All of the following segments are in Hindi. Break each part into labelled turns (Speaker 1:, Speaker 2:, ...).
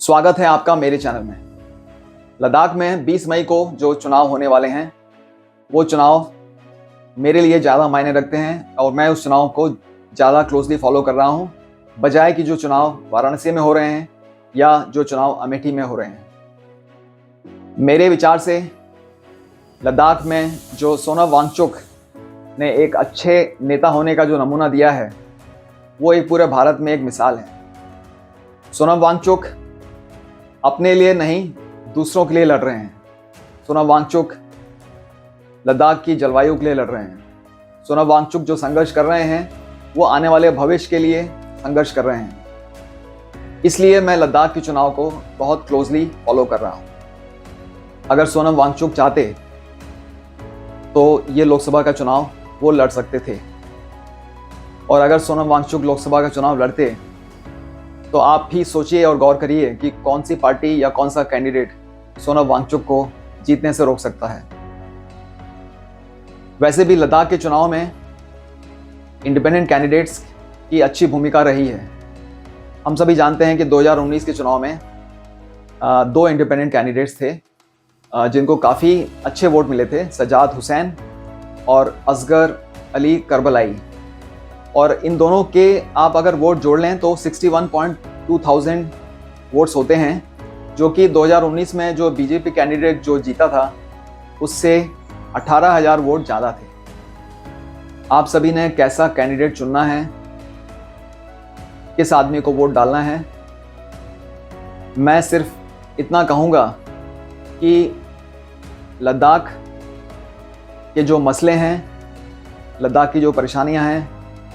Speaker 1: स्वागत है आपका मेरे चैनल में। लद्दाख में 20 मई को जो चुनाव होने वाले हैं वो चुनाव मेरे लिए ज़्यादा मायने रखते हैं और मैं उस चुनाव को ज़्यादा क्लोजली फॉलो कर रहा हूँ बजाय कि जो चुनाव वाराणसी में हो रहे हैं या जो चुनाव अमेठी में हो रहे हैं। मेरे विचार से लद्दाख में जो सोनम वांगचुक ने एक अच्छे नेता होने का जो नमूना दिया है वो एक पूरे भारत में एक मिसाल है। सोनम वांगचुक अपने लिए नहीं दूसरों के लिए लड़ रहे हैं। सोनम वांगचुक लद्दाख की जलवायु के लिए लड़ रहे हैं। सोनम वांगचुक जो संघर्ष कर रहे हैं वो आने वाले भविष्य के लिए संघर्ष कर रहे हैं। इसलिए मैं लद्दाख के चुनाव को बहुत क्लोजली फॉलो कर रहा हूँ। अगर सोनम वांगचुक चाहते तो ये लोकसभा का चुनाव वो लड़ सकते थे, और अगर सोनम वांगचुक लोकसभा का चुनाव लड़ते तो आप भी सोचिए और गौर करिए कि कौन सी पार्टी या कौन सा कैंडिडेट सोनम वांगचुक को जीतने से रोक सकता है। वैसे भी लद्दाख के चुनाव में इंडिपेंडेंट कैंडिडेट्स की अच्छी भूमिका रही है। हम सभी जानते हैं कि 2019 के चुनाव में 2 इंडिपेंडेंट कैंडिडेट्स थे जिनको काफ़ी अच्छे वोट मिले थे, सजाद हुसैन और असगर अली करबलाई। और इन दोनों के आप अगर वोट जोड़ लें तो 61,200 वोट्स होते हैं, जो कि 2019 में जो बीजेपी कैंडिडेट जो जीता था उससे 18,000 वोट ज़्यादा थे। आप सभी ने कैसा कैंडिडेट चुनना है, किस आदमी को वोट डालना है। मैं सिर्फ इतना कहूँगा कि लद्दाख के जो मसले हैं, लद्दाख की जो परेशानियां हैं,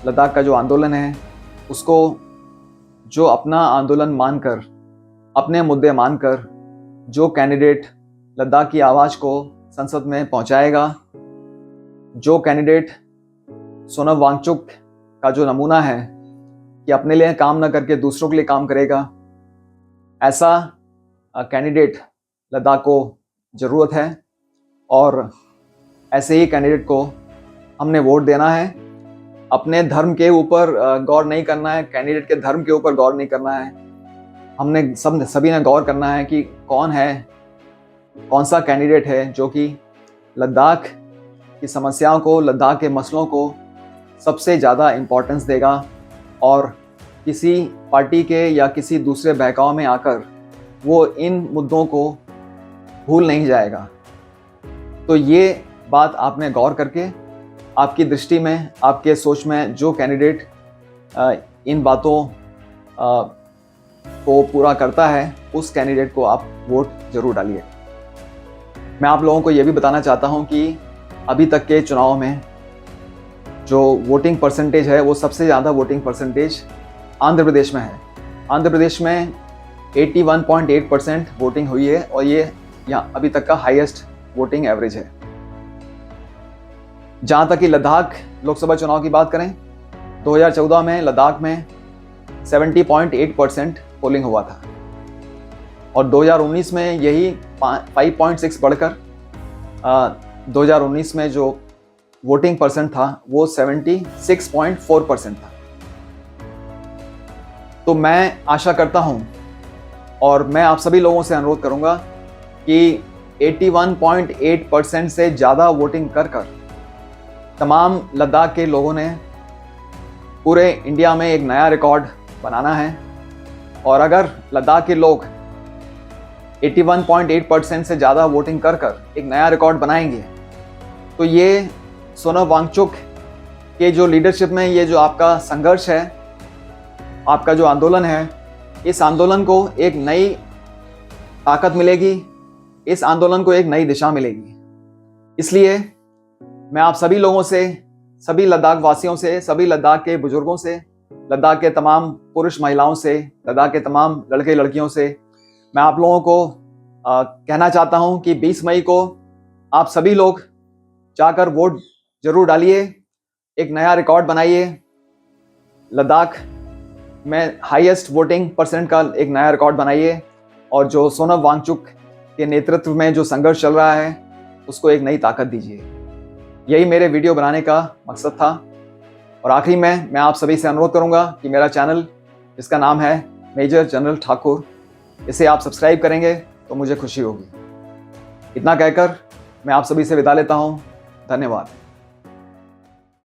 Speaker 1: लद्दाख का जो आंदोलन है, उसको जो अपना आंदोलन मानकर, अपने मुद्दे मानकर जो कैंडिडेट लद्दाख की आवाज़ को संसद में पहुंचाएगा, जो कैंडिडेट सोनम वांगचुक का जो नमूना है कि अपने लिए काम ना करके दूसरों के लिए काम करेगा, ऐसा कैंडिडेट लद्दाख को ज़रूरत है। और ऐसे ही कैंडिडेट को हमने वोट देना है। अपने धर्म के ऊपर गौर नहीं करना है, कैंडिडेट के धर्म के ऊपर गौर नहीं करना है। हमने सभी ने गौर करना है कि कौन सा कैंडिडेट है जो कि लद्दाख की समस्याओं को, लद्दाख के मसलों को सबसे ज़्यादा इम्पोर्टेंस देगा और किसी पार्टी के या किसी दूसरे बहकाव में आकर वो इन मुद्दों को भूल नहीं जाएगा। तो ये बात आपने गौर करके, आपकी दृष्टि में, आपके सोच में जो कैंडिडेट इन बातों को पूरा करता है उस कैंडिडेट को आप वोट जरूर डालिए। मैं आप लोगों को ये भी बताना चाहता हूँ कि अभी तक के चुनाव में जो वोटिंग परसेंटेज है वो सबसे ज़्यादा वोटिंग परसेंटेज आंध्र प्रदेश में है। आंध्र प्रदेश में 81.8% वोटिंग हुई है और ये यहाँ अभी तक का हाईएस्ट वोटिंग एवरेज है। जहाँ तक कि लद्दाख लोकसभा चुनाव की बात करें, 2014 में लद्दाख में 70.8% पोलिंग हुआ था और 2019 में यही 5.6 बढ़कर 2019 में जो वोटिंग परसेंट था वो 76.4% था। तो मैं आशा करता हूँ और मैं आप सभी लोगों से अनुरोध करूँगा कि 81.8% से ज़्यादा वोटिंग कर तमाम लद्दाख के लोगों ने पूरे इंडिया में एक नया रिकॉर्ड बनाना है। और अगर लद्दाख के लोग 81.8% से ज़्यादा वोटिंग कर एक नया रिकॉर्ड बनाएंगे तो ये सोनम वांगचुक के जो लीडरशिप में ये जो आपका संघर्ष है, आपका जो आंदोलन है, इस आंदोलन को एक नई ताकत मिलेगी, इस आंदोलन को एक नई दिशा मिलेगी। इसलिए मैं आप सभी लोगों से, सभी लद्दाख वासियों से, सभी लद्दाख के बुजुर्गों से, लद्दाख के तमाम पुरुष महिलाओं से, लद्दाख के तमाम लड़के लड़कियों से मैं आप लोगों को कहना चाहता हूं कि 20 मई को आप सभी लोग जाकर वोट जरूर डालिए, एक नया रिकॉर्ड बनाइए, लद्दाख में हाईएस्ट वोटिंग परसेंट का एक नया रिकॉर्ड बनाइए और जो सोनम वांगचुक के नेतृत्व में जो संघर्ष चल रहा है उसको एक नई ताकत दीजिए। यही मेरे वीडियो बनाने का मकसद था। और आखिरी में मैं आप सभी से अनुरोध करूंगा कि मेरा चैनल, जिसका नाम है मेजर जनरल ठाकुर, इसे आप सब्सक्राइब करेंगे तो मुझे खुशी होगी। इतना कहकर मैं आप सभी से विदा लेता हूँ। धन्यवाद।